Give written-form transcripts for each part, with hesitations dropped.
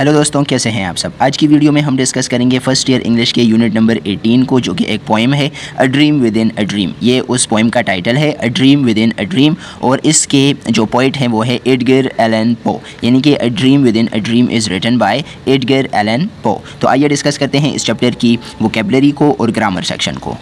Hello दोस्तों, कैसे हैं आप सब। आज की वीडियो में हम डिस्कस करेंगे फर्स्ट ईयर इंग्लिश के यूनिट नंबर 18 को, जो कि एक पोएम है अ dream within a dream. ये उस पोएम का टाइटल है अ dream within a dream, और इसके जो पोइट हैं वो है एडगर एलन पो, यानी कि a dream within a dream is written by Edgar Allan Poe. तो आइए डिस्कस करते हैं इस चैप्टर की वोकेबलरी को और ग्रामर सेक्शन को।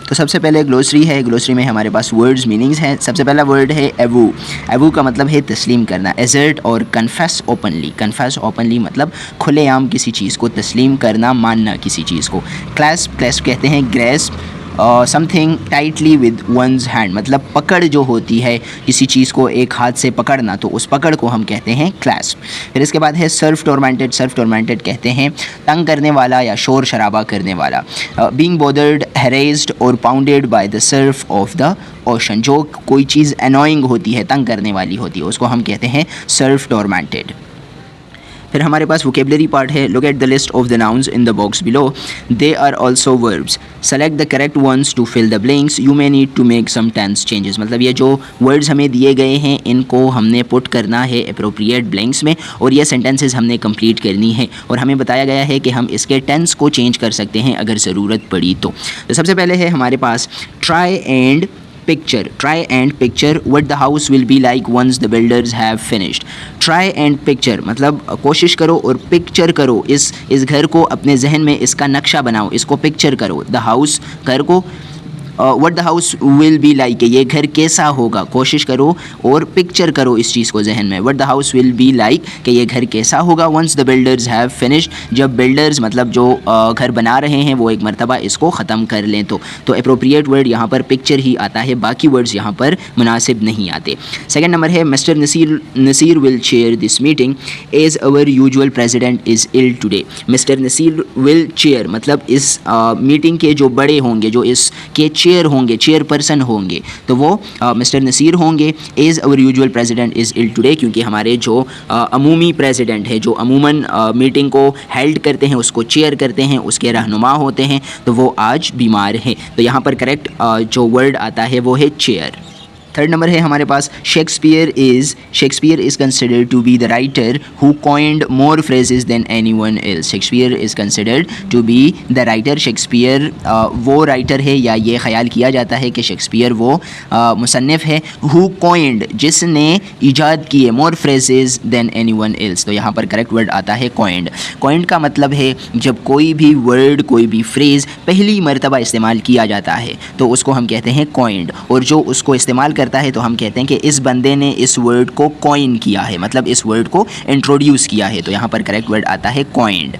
तो सबसे पहले ग्लोसरी है। ग्लोसरी में हमारे पास वर्ड्स मीनिंग्स हैं। सबसे पहला वर्ड है एवू। एवू का मतलब है तस्लीम करना। एजर्ट और कन्फेस ओपनली। कन्फेस ओपनली मतलब खुलेआम किसी चीज़ को तस्लीम करना, मानना किसी चीज़ को। क्लैस्प, क्लैस्प कहते हैं grasp something tightly with one's hand, मतलब पकड़ जो होती है किसी चीज़ को एक हाथ से पकड़ना, तो उस पकड़ को हम कहते हैं क्लैस्प। फिर इसके बाद है सर्फ टोरमेंटेड। सर्फ टोरमेंटेड कहते हैं तंग करने वाला या शोर शराबा करने वाला। बीइंग बोदर्ड, हैरेस्ड और pounded by the Surf of the ocean, जो कोई चीज़ अनोइंग होती है, तंग करने वाली होती है, उसको हम कहते हैं सर्फ टोरमेंटेड। फिर हमारे पास वोकेबलरी पार्ट है। Look at the list of the nouns in the box below, they are also verbs, select the correct ones to fill the blanks, you may need to make some tense changes. मतलब ये जो words हमें दिए गए हैं इनको हमने put करना है अप्रोप्रिएट ब्लैंक्स में, और ये सेंटेंसेस हमने कंप्लीट करनी है, और हमें बताया गया है कि हम इसके टेंस को चेंज कर सकते हैं अगर ज़रूरत पड़ी तो सबसे पहले है हमारे पास try and picture. Try and picture what the house will be like once the builders have finished. Try and picture मतलब कोशिश करो और पिक्चर करो, इस घर को अपने जहन में इसका नक्शा बनाओ, इसको पिक्चर करो। द हाउस, घर को, what the house will be like, ये घर कैसा होगा, कोशिश करो और पिक्चर करो इस चीज़ को जहन में। What the house will be like, कि ये घर कैसा होगा once the builders have finished, जब बिल्डर्स मतलब जो घर बना रहे हैं वो एक मरतबा इसको ख़त्म कर लें तो अप्रोप्रिएट वर्ड यहाँ पर पिक्चर ही आता है, बाकी वर्ड्स यहाँ पर मुनासिब नहीं आते। सेकेंड नंबर है mister Nasir will chair this meeting as our usual president is ill today. Mister Nasir will chair मतलब इस मीटिंग के जो बड़े होंगे, जो इसके चेयर होंगे, चेयरपर्सन होंगे, तो वो मिस्टर नसीर होंगे। As our usual president is ill today, क्योंकि हमारे जो अमूमी प्रेसिडेंट है, जो अमूमन मीटिंग को हेल्ड करते हैं, उसको चेयर करते हैं, उसके रहनुमा होते हैं, तो वो आज बीमार हैं। तो यहाँ पर करेक्ट जो वर्ड आता है वो है चेयर। थर्ड नंबर है हमारे पास Shakespeare is considered to be the writer who coined more phrases than anyone else. Shakespeare is considered to be the writer. Shakespeare वो राइटर है, या ये ख्याल किया जाता है कि शेक्सपियर वो मुसन्निफ़ है, हु कॉइंड जिसने ईजाद किए, मोर फ्रेजेस देन एनीवन एल्स। तो यहाँ पर करेक्ट वर्ड आता है कॉइंड। कॉइंड का मतलब है जब कोई भी वर्ड, कोई भी फ्रेज़ पहली मरतबा इस्तेमाल किया जाता है तो उसको हम कहते हैं कॉइंड, और जो उसको इस्तेमाल करता है तो हम कहते हैं कि इस बंदे ने इस वर्ड को कॉइन किया है, मतलब इस वर्ड को इंट्रोड्यूस किया है, तो यहाँ पर करेक्ट वर्ड आता है कॉइंड।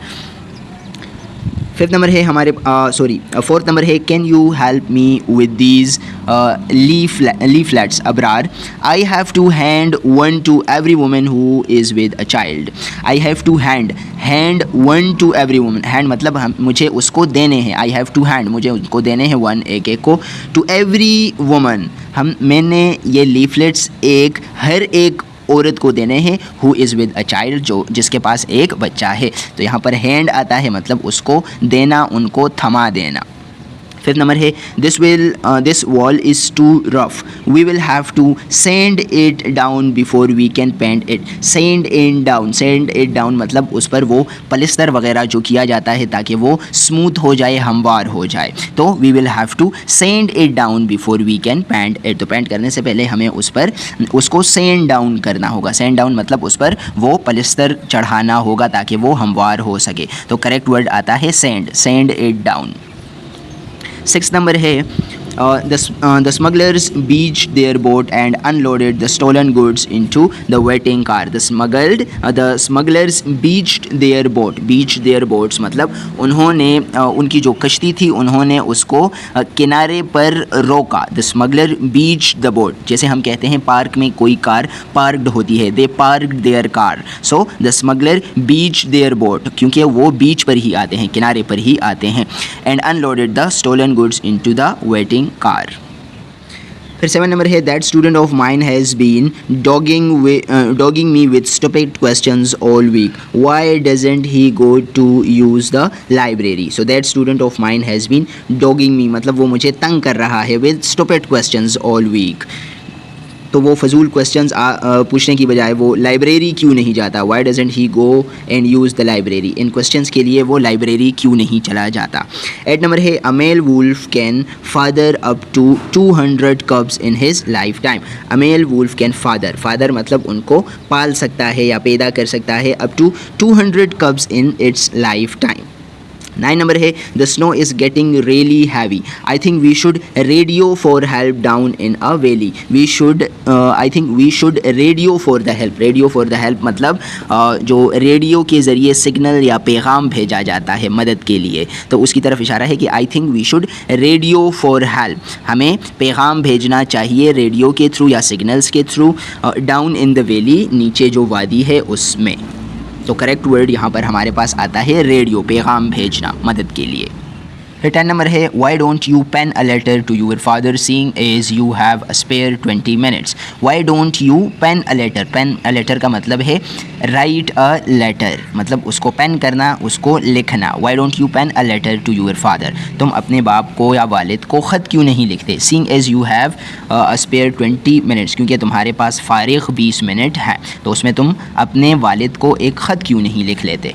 फिफ्थ नंबर है हमारे फोर्थ नंबर है can you help me with these leaflets Abrar. I have to hand one to every woman who is with a child. I have to hand one to every woman. Hand मतलब मुझे उसको देने हैं। आई have to hand मुझे उनको देने हैं, one एक को, टू एवरी वुमन मैंने ये लीफलेट्स हर एक औरत को देने हैं, who is with a child जो जिसके पास एक बच्चा है। तो यहाँ पर हैंड आता है मतलब उसको देना, उनको थमा देना। फिफ्थ नंबर है this wall is too rough, we will have to sand it down before we can paint it. Sand it down मतलब उस पर वो पलिस्तर वगैरह जो किया जाता है ताकि वो स्मूथ हो जाए, हमवार हो जाए, तो we will have to sand it down before we can paint it. तो पेंट करने से पहले हमें उसको सेंड डाउन करना होगा। सेंड डाउन मतलब उस पर वो पलिस्तर चढ़ाना होगा ताकि वो हमवार हो सके, तो करेक्ट वर्ड आता है send it down. Six number है the smugglers beached their boat and unloaded the stolen goods into the waiting car. The smugglers beached their boats मतलब उन्होंने उनकी जो कश्ती थी उन्होंने उसको किनारे पर रोका। The smuggler beached the boat, जैसे हम कहते हैं पार्क में कोई कार पार्क्ड होती है, they parked their car. So the smuggler beached their boat, क्योंकि वो बीच पर ही आते हैं, किनारे पर ही आते हैं, and unloaded the stolen goods into the waiting car. फिर 7 नंबर है that student of mine has been dogging me with stupid questions all week, why doesn't he go to use the library. So that student of mine has been dogging me मतलब वो मुझे तंग कर रहा है with stupid questions all week. तो वो फजूल क्वेश्चंस पूछने की बजाय वो लाइब्रेरी क्यों नहीं जाता, why doesn't he go and use the library, in questions के लिए वो लाइब्रेरी क्यों नहीं चला जाता। 8 नंबर है a male wolf can father up to 200 cubs in his lifetime. A male wolf can father मतलब उनको पाल सकता है या पैदा कर सकता है up to 200 cubs in its lifetime. 9 number है the snow is getting really heavy, I think we should radio for help down in a valley. We should I think we should radio for the help मतलब जो radio के ज़रिए signal या पैगाम भेजा जाता है मदद के लिए, तो उसकी तरफ इशारा है कि I think we should radio for help, हमें पैगाम भेजना चाहिए रेडियो के थ्रू या सिग्नल्स के through down in the valley, नीचे जो वादी है उसमें। तो करेक्ट वर्ड यहाँ पर हमारे पास आता है रेडियो, पैगाम भेजना मदद के लिए। फिर 10 नंबर है why don't you pen a letter to your father seeing as you have a spare 20 minutes. Why don't you pen a letter, pen a letter का मतलब है राइट अ लेटर, मतलब उसको पेन करना, उसको लिखना। Why don't you pen a letter to your father, तुम अपने बाप को या वालिद को ख़त क्यों नहीं लिखते। Seeing as you have a spare 20 minutes, क्योंकि तुम्हारे पास फारिग 20 मिनट है, तो उसमें तुम अपने वालिद को एक ख़त क्यों नहीं लिख लेते।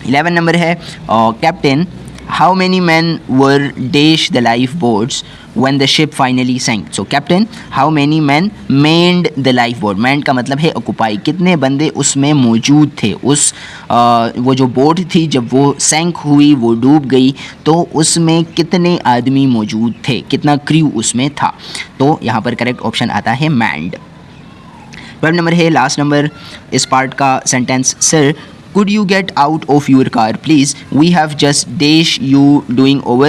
11 नंबर है captain how many men were dash the lifeboats when the ship finally sank. So captain, how many men manned the lifeboat. manned का मतलब है occupy, कितने बंदे उसमें मौजूद थे, उस वो जो बोट थी जब वो सैंक हुई, वो डूब गई, तो उसमें कितने आदमी मौजूद थे, कितना क्रू उसमें था। तो यहाँ पर करेक्ट ऑप्शन आता है manned। 12 नंबर है लास्ट नंबर इस पार्ट का sentence, sir could you get out of your car please, we have just dash you doing over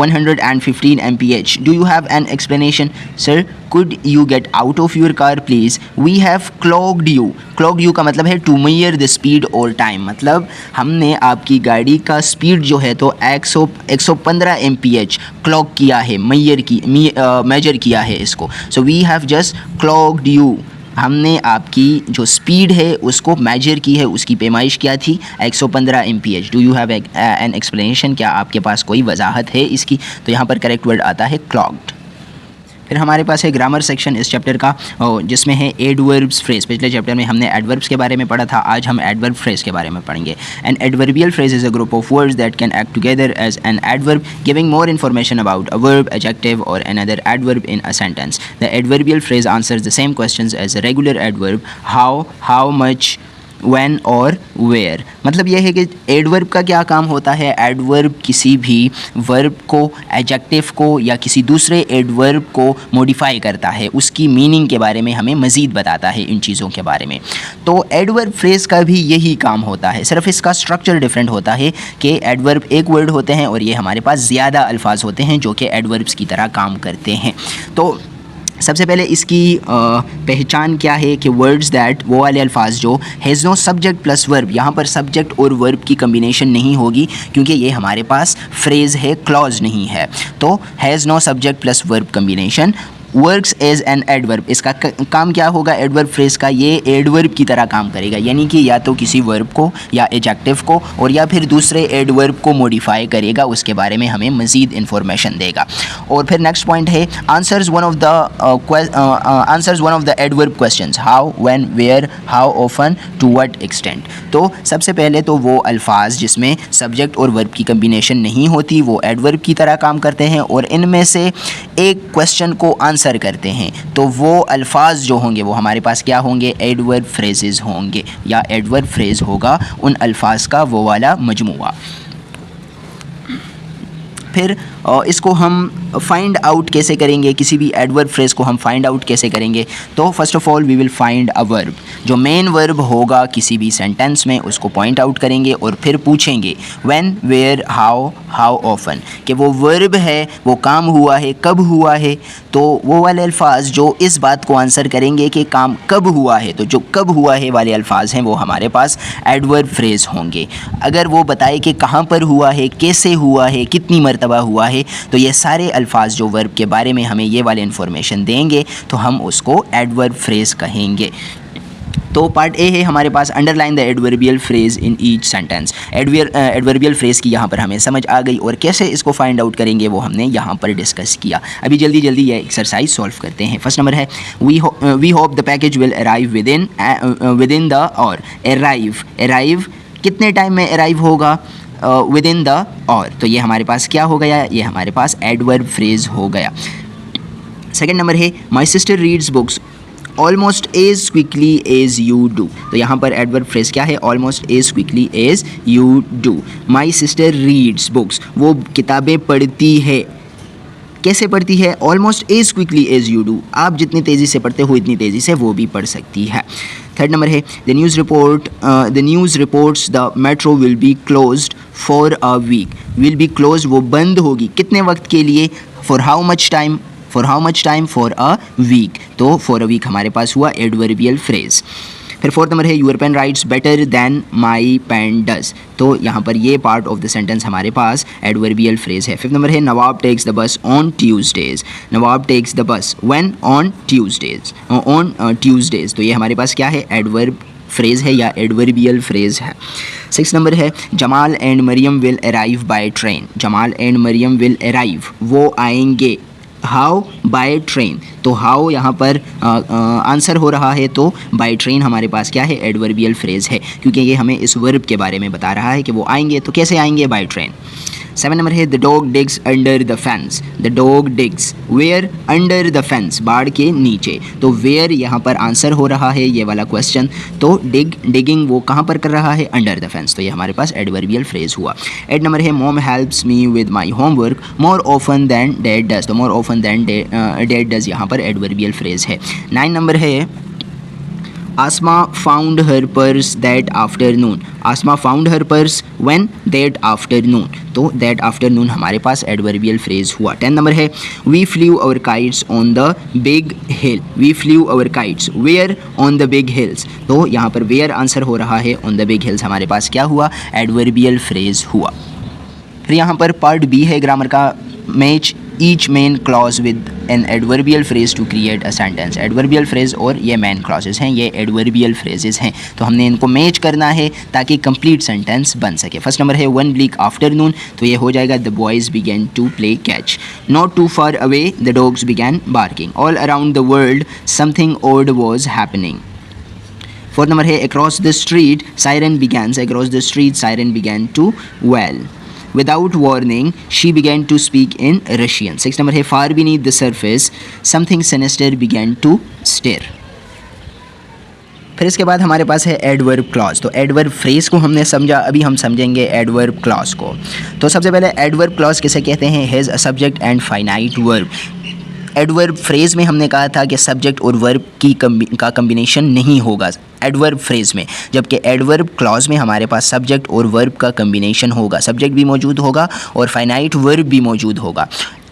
115 mph, do you have an explanation. sir could you get out of your car please, we have clocked you का मतलब है to measure the speed or time, मतलब हमने आपकी गाड़ी का speed जो है तो 115 mph क्लॉक किया है, मेजर किया है इसको। So we have just clocked you, हमने आपकी जो स्पीड है उसको मेजर की है, उसकी पैमाइश क्या थी 115 mph। Do you have an explanation, क्या आपके पास कोई वजाहत है इसकी। तो यहाँ पर करेक्ट वर्ड आता है क्लॉक्ड। फिर हमारे पास है ग्रामर सेक्शन इस चैप्टर का, जिसमें है एडवर्ब्स फ्रेज। पिछले चैप्टर में हमने एडवर्ब्स के बारे में पढ़ा था, आज हम एडवर्ब फ्रेज के बारे में पढ़ेंगे। An adverbial phrase is a group of words that can act together as an adverb giving more information about a verb, adjective or another adverb in a sentence. The adverbial phrase answers the same questions as a regular adverb, how much, when or where। मतलब यह है कि adverb का क्या काम होता है, adverb किसी भी वर्ब को, एडजेक्टिव को या किसी दूसरे एडवर्ब को मॉडिफाई करता है, उसकी मीनिंग के बारे में हमें मज़ीद बताता है इन चीज़ों के बारे में। तो एडवर्ब फ्रेज़ का भी यही काम होता है, सिर्फ इसका स्ट्रक्चर डिफरेंट होता है कि एडवर्ब एक वर्ड होते हैं और ये हमारे पास ज़्यादा अल्फाज होते हैं जो कि एडवर्ब्स की तरह काम करते हैं। तो सबसे पहले इसकी पहचान क्या है कि वर्ड्स दैट, वो वाले अल्फाज जो has no subject plus verb, यहाँ पर सब्जेक्ट और वर्ब की कम्बिनेशन नहीं होगी क्योंकि ये हमारे पास फ्रेज़ है, क्लॉज नहीं है। तो has no subject plus verb combination works as an adverb, इसका काम क्या होगा एडवर्ब फ्रेज़ का, ये एडवर्ब की तरह काम करेगा, यानी कि या तो किसी वर्ब को या एडजेक्टिव को और या फिर दूसरे एडवर्ब को मॉडिफाई करेगा, उसके बारे में हमें मज़ीद इन्फॉर्मेशन देगा। और फिर नेक्स्ट पॉइंट है answers one of the adverb questions, how, when, where, how often, to what extent. तो सबसे पहले तो वो अल्फाज जिसमें सब्जेक्ट और वर्ब की कम्बिनेशन नहीं होती वो एडवर्ब की तरह काम करते हैं और इनमें से एक क्वेश्चन को आंसर करते हैं, तो वो अल्फाज जो होंगे वो हमारे पास क्या होंगे, एडवर्ब फ्रेजेस होंगे या एडवर्ब फ्रेज होगा उन अल्फाज का वो वाला मजमुआ। फिर इसको हम फाइंड आउट कैसे करेंगे, किसी भी एडवर्ब फ्रेज़ को हम फाइंड आउट कैसे करेंगे। तो first of all we will find a verb, जो मेन वर्ब होगा किसी भी सेंटेंस में उसको पॉइंट आउट करेंगे और फिर पूछेंगे when, where, how, how often, कि वो वर्ब है, वो काम हुआ है, कब हुआ है। तो वो वाले अल्फाज जो इस बात को आंसर करेंगे कि काम कब हुआ है, तो जो कब हुआ है वाले अल्फाज हैं वो हमारे पास एडवर्ब फ्रेज़ होंगे। अगर वो बताए कि कहाँ पर हुआ है, कैसे हुआ है, कितनी मरतबा हुआ है, तो ये सारे अल्फाज जो वर्ब के बारे में हमें ये वाले इन्फॉर्मेशन देंगे तो हम उसको एडवर्ब फ्रेज़ कहेंगे। तो पार्ट ए है हमारे पास underline the adverbial phrase in each sentence. Adverbial phrase की यहाँ पर हमें समझ आ गई और कैसे इसको फाइंड आउट करेंगे वो हमने यहाँ पर डिस्कस किया। अभी जल्दी जल्दी ये एक्सरसाइज सॉल्व करते हैं। फर्स्ट नंबर है we hope the package will arrive within the hour arrive कितने टाइम में अराइव होगा विद इन द और, तो ये हमारे पास क्या हो गया, ये हमारे पास एडवर्ब फ्रेज हो गया। सेकेंड नंबर है my sister reads books almost as quickly as you do, तो यहाँ पर एडवर्ब फ्रेज क्या है, almost as quickly as you do. My sister reads books, वो किताबें पढ़ती है, कैसे पढ़ती है, almost as quickly as you do, आप जितनी तेज़ी से पढ़ते हो इतनी तेज़ी से वो भी पढ़ सकती है। थर्ड नंबर है the news reports the metro will be closed for a week, will be close वो बंद होगी कितने वक्त के लिए, for how much time, for a week, तो फॉर अ वीक हमारे पास हुआ एडवर्बियल फ्रेज। फिर फोर्थ नंबर है your pen writes better than my pen does, तो यहाँ पर ये पार्ट ऑफ द सेंटेंस हमारे पास एडवर्बियल फ्रेज है। फिफ्थ नंबर है Nawab takes the bus on Tuesdays, Nawab takes the bus when on Tuesdays, तो ये हमारे पास क्या है, एडवर्ब फ्रेज है या एडवर्बियल फ्रेज है। सिक्स नंबर है Jamal and Mariam will arrive by train, Jamal and Mariam will arrive वो आएंगे, हाउ, बाय ट्रेन, तो हाउ यहाँ पर आंसर हो रहा है, तो बाय ट्रेन हमारे पास क्या है, एडवर्बियल फ्रेज है, क्योंकि ये हमें इस वर्ब के बारे में बता रहा है कि वो आएंगे, तो कैसे आएंगे, बाय ट्रेन। सेवन नंबर है the dog digs under the fence, the dog digs where, under the fence बाड़ के नीचे, तो वेयर यहाँ पर आंसर हो रहा है ये वाला क्वेश्चन, तो डिगिंग वो कहाँ पर कर रहा है, अंडर द फेंस, तो ये हमारे पास एडवर्बियल फ्रेज हुआ। 8 नंबर है mom helps me with my homework more often than dad does, तो more often than dad does यहाँ पर एडवर्बियल फ्रेज है। 9 नंबर है Asma found her purse that afternoon, Asma found her purse when, that afternoon, तो that afternoon हमारे पास adverbial phrase हुआ। 10 number है we flew our kites on the big hill, we flew our kites where, on the big hills, तो यहाँ पर where answer हो रहा है, ऑन द बिग हिल्स हमारे पास क्या हुआ, एडवर्बियल फ्रेज हुआ। फिर यहाँ पर पार्ट बी है ग्रामर का, match each main clause with an adverbial phrase to create a sentence, adverbial phrase और ये मेन क्लॉजेस हैं, ये एडवर्बियल फ्रेजेस हैं, तो हमने इनको मैच करना है ताकि कंप्लीट सेंटेंस बन सके। फर्स्ट नंबर है वन ब्लीक आफ्टरनून, तो ये हो जाएगा the boys began to play catch, not too far away the dogs began barking, all around the world something odd was happening. Fourth number है across the street siren begins, across the street siren began to wail, without warning she began to speak in Russian। 6 number है far beneath the surface something sinister began to stare। फिर इसके बाद हमारे पास है adverb clause, तो adverb phrase को हमने समझा, अभी हम समझेंगे एडवर्ब क्लॉज को। तो सबसे पहले एडवर्ब क्लॉज किसे कहते हैं, has a subject and finite verb. Adverb phrase में हमने कहा था कि सब्जेक्ट और वर्ब का कम्बिनेशन नहीं होगा एडवर्ब फ्रेज में, जबकि एडवर्ब क्लॉज में हमारे पास सब्जेक्ट और वर्ब का कम्बिनेशन होगा, सब्जेक्ट भी मौजूद होगा और फाइनाइट वर्ब भी मौजूद होगा।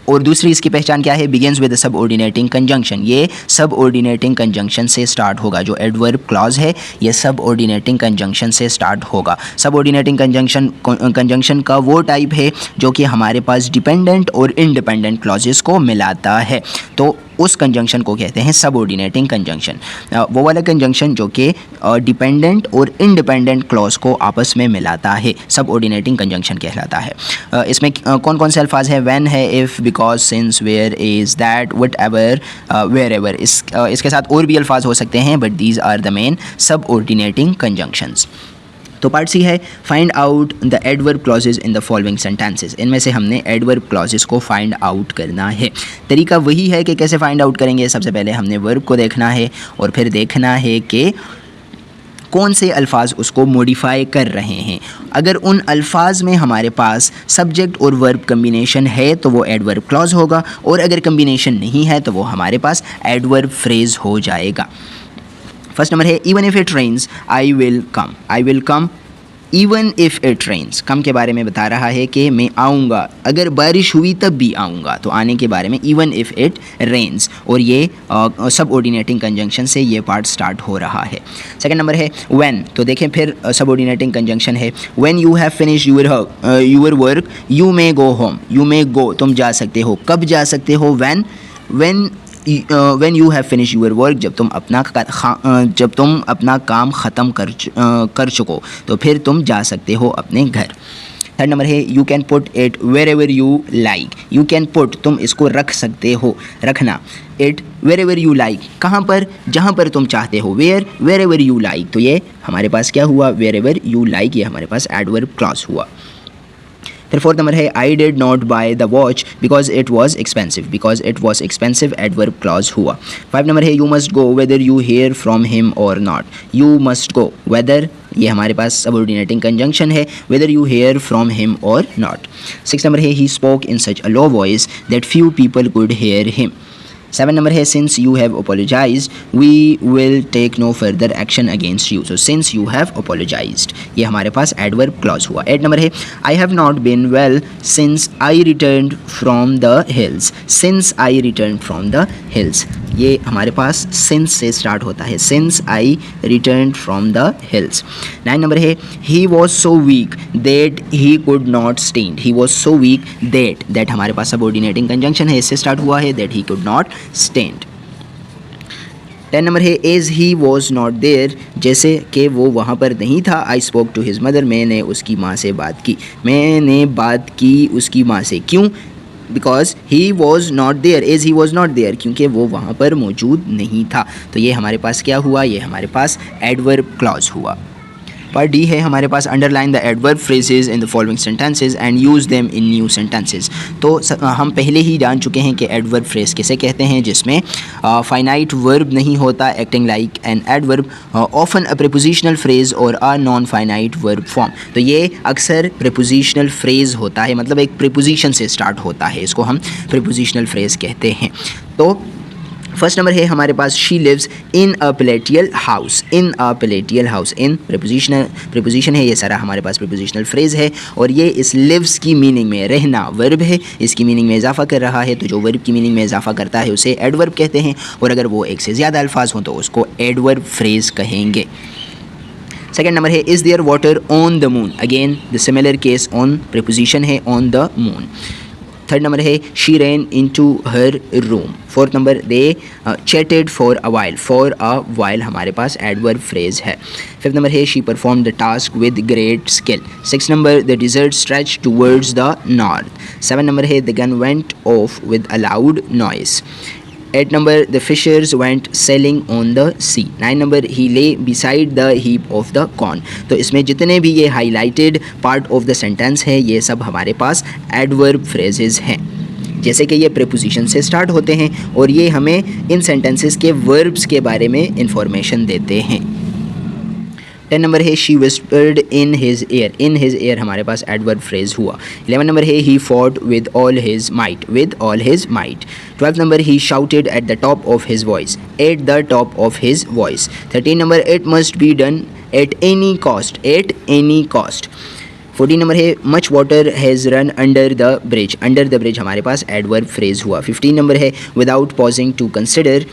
और दूसरी इसकी पहचान क्या है, बिगिंस विद सब ऑर्डिनेटिंग कंजंक्शन, ये सब ऑर्डिनेटिंग कंजंक्शन से स्टार्ट होगा। जो एडवर्ब क्लॉज है ये सब ऑर्डिनेटिंग कंजंक्शन से स्टार्ट होगा। सब ऑर्डिनेटिंग कंजंक्शन का वो टाइप है जो कि हमारे पास डिपेंडेंट और इंडिपेंडेंट क्लॉजेस को मिलाता है, तो उस कंजंक्शन को कहते हैं सब ऑर्डिनेटिंग कंजंक्शन। वो वाला कंजंक्शन जो कि डिपेंडेंट और इंडिपेंडेंट क्लॉज को आपस में मिलाता है सब ऑर्डिनेटिंग कंजंक्शन कहलाता है। इसमें कौन कौन से अल्फाज हैं, व्हेन है, if, because, since, where, is, that, whatever, wherever. इसके साथ और भी अल्फाज हो सकते हैं but these are the main subordinating conjunctions. तो पार्ट सी है find out the adverb clauses in the following sentences. इनमें से हमने एडवर्ब क्लॉजेज को फाइंड आउट करना है। तरीका वही है कि कैसे फाइंड आउट करेंगे, सबसे पहले हमने वर्ब को देखना है और फिर देखना है कि कौन से अल्फाज उसको मॉडिफाई कर रहे हैं। अगर उन अल्फाज में हमारे पास सब्जेक्ट और वर्ब कम्बिनेशन है तो वो एडवर्ब क्लॉज होगा, और अगर कम्बिनेशन नहीं है तो वो हमारे पास एडवर्ब फ्रेज हो जाएगा। फर्स्ट नंबर है even if it rains I will come, I will come even if it rains. Come के बारे में बता रहा है कि मैं आऊँगा, अगर बारिश हुई तब भी आऊँगा, तो आने के बारे में इवन इफ़ इट रेन्स, और ये सब ऑर्डिनेटिंग कंजंक्शन से ये पार्ट स्टार्ट हो रहा है। सेकंड नंबर है व्हेन, तो देखें फिर सब ऑर्डिनेटिंग कंजंक्शन है। When you have finish your work you may go home, you may go तुम जा सकते हो, कब जा सकते हो, when when you have finish your work, जब तुम अपना काम ख़त्म कर चुको तो फिर तुम जा सकते हो अपने घर। थर्ड नंबर है you can put it wherever you like. You can put, तुम इसको रख सकते हो, रखना, it wherever you like, कहाँ पर, जहाँ पर तुम चाहते हो, वेर एवर यू लाइक। तो ये हमारे पास क्या हुआ, वेर एवर यू लाइक, ये हमारे पास एडवर्ब क्लॉज हुआ। फिर फोर्थ नंबर है I did not buy the watch because it was expensive, adverb clause हुआ। 5 नंबर है you must go whether you hear from him or not. You must go, whether ये हमारे पास subordinating conjunction है, whether you hear from him or not. 6 number है he spoke in such a low voice that few people could hear him. 7 number है since you have apologised we will take no further action against you. So since you have apologised ये हमारे पास adverb clause हुआ। 8 number है I have not been well since I returned from the hills. Since I return from the hills, ये हमारे पास since से start होता है, since I return from the hills. 9 number है he was so weak that he could not stand. He was so weak that हमारे पास subordinating conjunction है, इससे स्टार्ट हुआ है, that he could not stand. 10 number है as he was not there, जैसे कि वो वहाँ पर नहीं था। I spoke to his mother, मैंने उसकी माँ से बात की, मैंने बात की उसकी माँ से, क्यों, because he was not there, as he was not there, क्योंकि वो वहाँ पर मौजूद नहीं था। तो ये हमारे पास क्या हुआ, ये हमारे पास एडवर्ब क्लॉज हुआ। पार्ट डी है हमारे पास underline the adverb phrases in the following sentences and use them in new sentences. तो हम पहले ही जान चुके हैं कि एडवर्ब फ्रेज किसे कहते हैं, जिसमें फाइनाइट वर्ब नहीं होता, acting like an adverb, often a prepositional phrase और a non finite verb form. तो ये अक्सर प्रीपोजिशनल फ्रेज होता है, मतलब एक प्रीपोजिशन से स्टार्ट होता है, इसको हम प्रीपोजिशनल फ्रेज कहते हैं। तो फर्स्ट नंबर है हमारे पास she lives in a palatial house. In a palatial house, in preposition है, ये सारा हमारे पास प्रीपोजिशनल फ्रेज है और ये इस लिव्स की मीनिंग में, रहना वर्ब है, इसकी मीनिंग में इजाफा कर रहा है। तो जो वर्ब की मीनिंग में इजाफा करता है उसे एडवर्ब कहते हैं और अगर वो एक से ज़्यादा अल्फाज हों तो उसको एडवर्ब फ्रेज कहेंगे। सेकेंड नंबर है is there water on the moon. Again the similar case, on preposition है, on the moon. Third number है she ran into her room. Fourth number they chatted for a while. For a while हमारे पास adverb phrase है। Fifth number है she perform the task with great skill. Six number the desert stretch towards the north. Seven number है the gun went of with a loud noise. 8 number the fishers went sailing on the sea. 9 number he lay beside the heap of the corn. तो इसमें जितने भी ये highlighted part of the sentence है ये सब हमारे पास adverb phrases हैं, जैसे कि ये preposition से start होते हैं और ये हमें इन sentences के verbs के बारे में information देते हैं। 10 नंबर है she whispered in his ear. In his ear हमारे पास एडवर्ब फ्रेज हुआ। 11 नंबर है he fought with all his might. With all his might. 12 number he shouted at the top of his voice. At the top of his voice. 13 number it must be done at any cost. At any cost. 14 number है much water has run under the bridge. Under the bridge हमारे पास adverb phrase हुआ। 15 number है without pausing to consider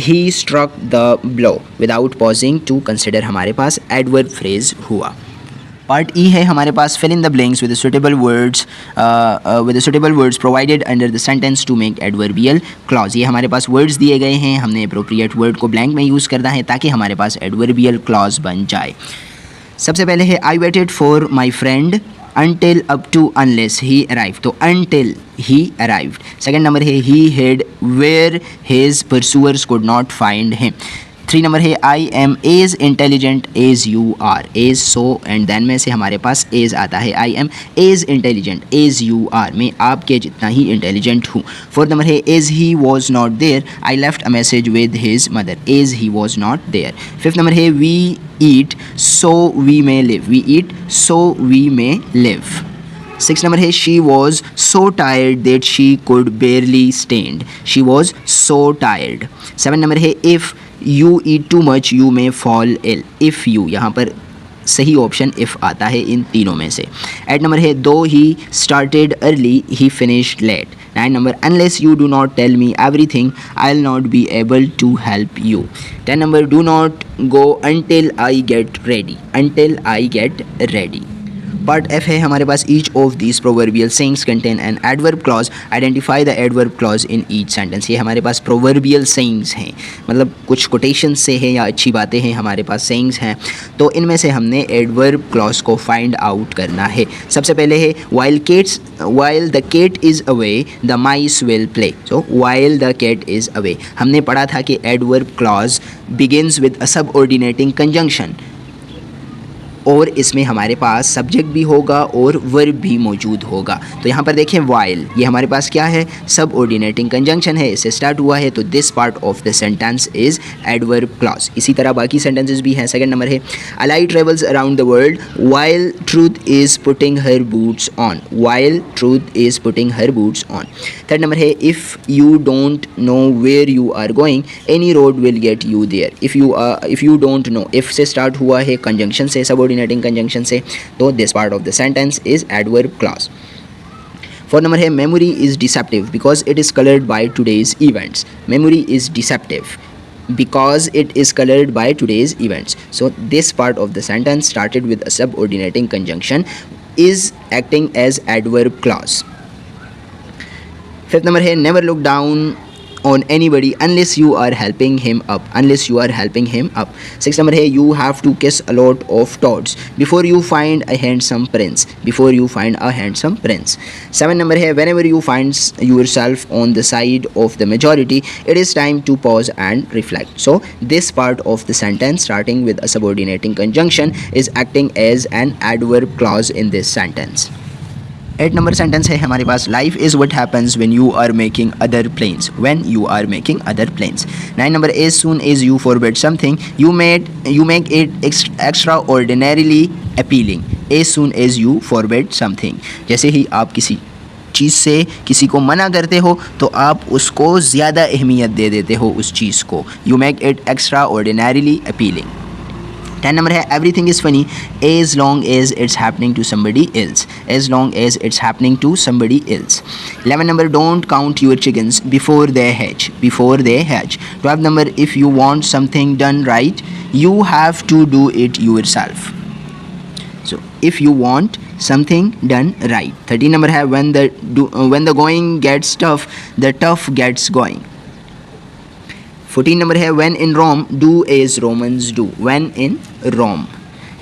he struck the blow. Without pausing to consider हमारे पास adverb phrase हुआ। Part E है हमारे पास fill in the blanks with suitable words provided under the sentence to make adverbial clause. ये हमारे पास words दिए गए हैं, हमने अप्रोप्रिएट वर्ड को ब्लैंक में यूज़ करना है ताकि हमारे पास एडवर्बियल क्लॉज बन जाए। सबसे पहले है I waited for my friend until up to unless he arrived। तो until he arrived। Second number है he hid where his pursuers could not find him। 3 number है I am as intelligent as you are। as so and then में से हमारे पास as आता है। I am as intelligent as you are, मैं आपके जितना ही इंटेलिजेंट हूँ। 4 नंबर है as he was not there I left a message with his mother। as he was not there। 5th number है we eat so we may live। we eat so we may live। 6 number है she was so tired that she could barely stand। she was so tired। 7 number है if you eat too much you may fall ill। if you यहाँ पर सही option if आता है इन तीनों में से। 8 नंबर है though he started early he finished late। 9 number unless you do not tell me everything I'll not be able to help you। 10 number do not go until I get ready। until I get ready। Part F है हमारे पास, each of these proverbial sayings contain an adverb clause, identify the adverb clause in each sentence. ये हमारे पास proverbial sayings हैं, मतलब कुछ quotation से है या अच्छी बातें हैं हमारे पास सेइंग्स हैं, तो इनमें से हमने एडवर्ब क्लॉज को फाइंड आउट करना है। सबसे पहले है while the cat is away the mice will play। so while the cat is away, हमने पढ़ा था कि adverb clause begins with a subordinating conjunction, और इसमें हमारे पास सब्जेक्ट भी होगा और वर्ब भी मौजूद होगा। तो यहाँ पर देखें while, ये हमारे पास क्या है, सब ऑर्डिनेटिंग कंजंक्शन है, इससे स्टार्ट हुआ है, तो this part of the sentence is adverb clause. इसी तरह बाकी सेंटेंसेस भी हैं। सेकंड नंबर है Ali travels around the world while truth is putting her boots on, while truth is putting her boots on। Third number है if you don't know where you are going any road will get you there। if you don't know, if से start हुआ है conjunction से, subordinating conjunction से, तो this part of the sentence is adverb clause. Fourth number है memory is deceptive because it is coloured by today's events. Memory is deceptive because it is colored by today's events, so this part of the sentence started with a subordinating conjunction is acting as adverb clause। fifth number है never look down on anybody unless you are helping him up, unless you are helping him up। sixth number है you have to kiss a lot of toads before you find a handsome prince, before you find a handsome prince। seventh number है whenever you find yourself on the side of the majority it is time to pause and reflect। so this part of the sentence starting with a subordinating conjunction is acting as an adverb clause in this sentence। 8 number sentence है हमारे पास life is what happens when you are making other plans, when you are making other plans. 9 number as soon as you forget something you make it extraordinarily appealing, as soon as you forget something. जैसे ही आप किसी चीज़ से किसी को मना करते हो तो आप उसको ज़्यादा अहमियत दे देते हो उस चीज़ को, you make it extraordinarily appealing. 10 number है everything is funny as long as it's happening to somebody else, as long as it's happening to somebody else. 11 number don't count your chickens before they hatch, before they hatch. 12 number if you want something done right you have to do it yourself, so if you want something done right। 13 number है when the going gets tough the tough gets going। 14 number है when in Rome do as Romans do, when in Rome।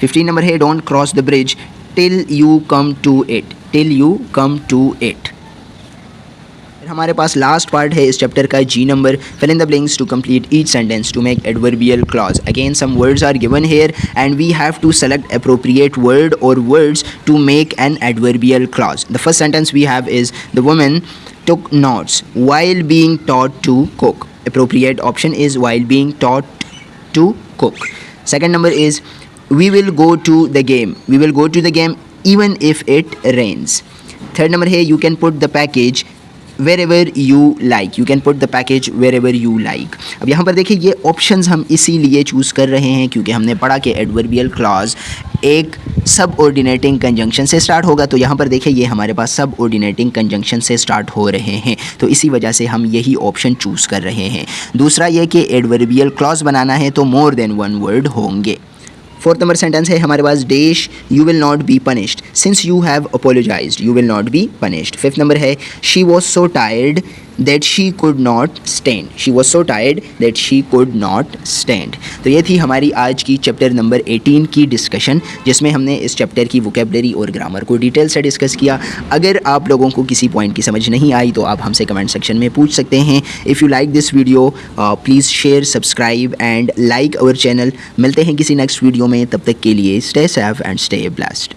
15 number है don't cross the bridge till you come to it, till you come to it। हमारे पास last part है इस chapter का जी number, fill in the blanks to complete each sentence to make adverbial clause। again some words are given here and we have to select appropriate word or words to make an adverbial clause। the first sentence we have is the woman took notes while being taught to cook, appropriate option is while being taught to cook। second number is we will go to the game, we will go to the game even if it rains। third number है you can put the package wherever you like, you can put the package wherever you like। अब यहाँ पर देखिए ये options हम इसीलिए choose कर रहे हैं क्योंकि हमने पढ़ा कि एडवर्बियल क्लॉज एक सब ऑर्डिनेटिंग कंजंक्शन से स्टार्ट होगा, तो यहाँ पर देखिए ये हमारे पास सब ऑर्डिनेटिंग कंजंक्शन से स्टार्ट हो रहे हैं, तो इसी वजह से हम यही ऑप्शन चूज़ कर रहे हैं। दूसरा ये कि एडवर्बियल क्लॉज बनाना है तो मोर देन वन वर्ड होंगे। फोर्थ नंबर सेंटेंस है हमारे पास dash you will not be punished since you have apologised, you will not be punished. Fifth number है she was so tired that she could not stand, she was so tired that she could not stand. तो ये थी हमारी आज की chapter number 18 की discussion, जिसमें हमने इस चैप्टर की वोकेबलरी और ग्रामर को डिटेल से डिस्कस किया। अगर आप लोगों को किसी पॉइंट की समझ नहीं आई तो आप हमसे कमेंट सेक्शन में पूछ सकते हैं। If you like this video please share, subscribe and like our channel. मिलते हैं किसी नेक्स्ट वीडियो में, तब तक के लिए stay safe and stay blessed.